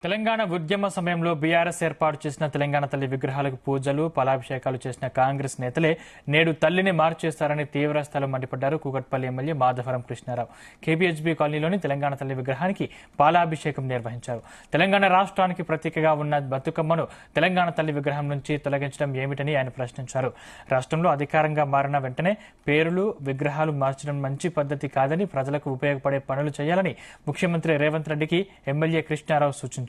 తెలంగాణ ఉద్యమ సమయంలో బీఆర్ఎస్ ఏర్పాటు చేసిన తెలంగాణ తల్లి విగ్రహాలకు పూజలు పాలాభిషేకాలు చేసిన కాంగ్రెస్ నేతలే నేడు తల్లిని మార్చేస్తారని తీవ్రస్థాయిలో మండిపడ్డారు కూకట్పల్లి ఎమ్మెల్యే మాధవరం కృష్ణారావు. కేబీహెచ్బీ కాలనీలోని తెలంగాణ తల్లి విగ్రహానికి పాలాభిషేకం నిర్వహించారు. తెలంగాణ రాష్ట్రానికి ప్రతీకగా ఉన్న బతుకమ్మను తెలంగాణ తల్లి విగ్రహం నుంచి తొలగించడం ఏమిటని ఆయన ప్రశ్నించారు. రాష్ట్రంలో అధికారంగా మారిన వెంటనే పేరులు విగ్రహాలు మార్చడం మంచి పద్ధతి కాదని, ప్రజలకు ఉపయోగపడే పనులు చేయాలని ముఖ్యమంత్రి రేవంత్ రెడ్డికి ఎమ్మెల్యే కృష్ణారావు సూచించారు.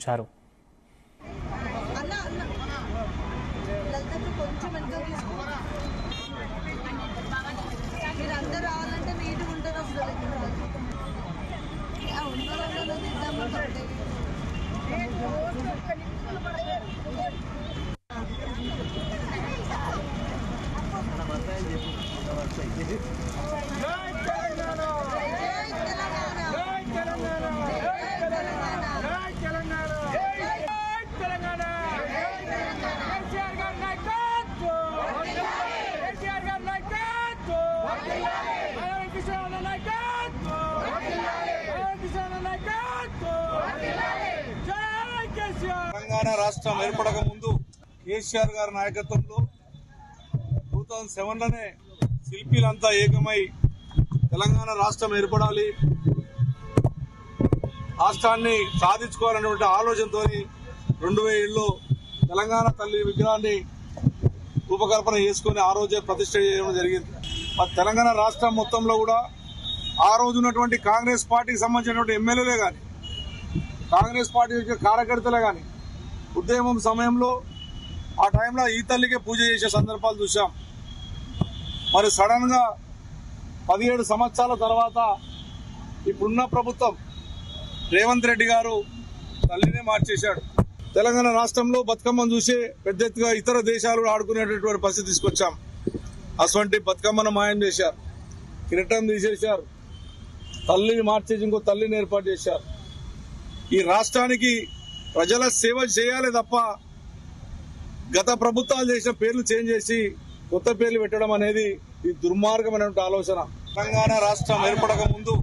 తెలంగాణ రాష్ట్రం ఏర్పడక ముందు కేసీఆర్ గారి నాయకత్వంలో 2007లోనే శిల్పీలంతా ఏకమై తెలంగాణ రాష్ట్రం ఏర్పడాలి, రాష్ట్రాన్ని సాధించుకోవాలనేటువంటి ఆలోచనతో 2007లో తెలంగాణ తల్లి విగ్రహాన్ని రూపకల్పన చేసుకుని ఆ రోజే ప్రతిష్ఠ చేయడం జరిగింది. తెలంగాణ రాష్ట్రం మొత్తంలో కూడా ఆ రోజు ఉన్నటువంటి కాంగ్రెస్ పార్టీకి సంబంధించినటువంటి ఎమ్మెల్యేలే కానీ, కాంగ్రెస్ పార్టీ కార్యకర్తలే కానీ ఉద్యమం సమయంలో ఆ టైంలో ఈ తల్లికే పూజ చేసే సందర్భాలు చూసాం. మరి సడన్ గా 17 సంవత్సరాల తర్వాత ఇప్పుడున్న ప్రభుత్వం రేవంత్ రెడ్డి గారు తల్లినే మార్చేశాడు. తెలంగాణ రాష్ట్రంలో బతుకమ్మను చూసే పెద్ద ఎత్తుగా ఇతర దేశాలు ఆడుకునేటటువంటి పరిస్థితి తీసుకొచ్చాం. అటువంటి బతుకమ్మను మాయం చేశారు, కిరీటం తీసేశారు, తల్లిని మార్చేసి ఇంకో తల్లిని ఏర్పాటు చేశారు. ఈ రాష్ట్రానికి ప్రజల సేవ చేయాలి తప్ప గత ప్రభుత్వాలు చేసిన పేర్లు చేంజ్ చేసి కొత్త పేర్లు పెట్టడం అనేది ఈ దుర్మార్గమైనటువంటి ఆలోచన. తెలంగాణ రాష్ట్రం ఏర్పడక ముందు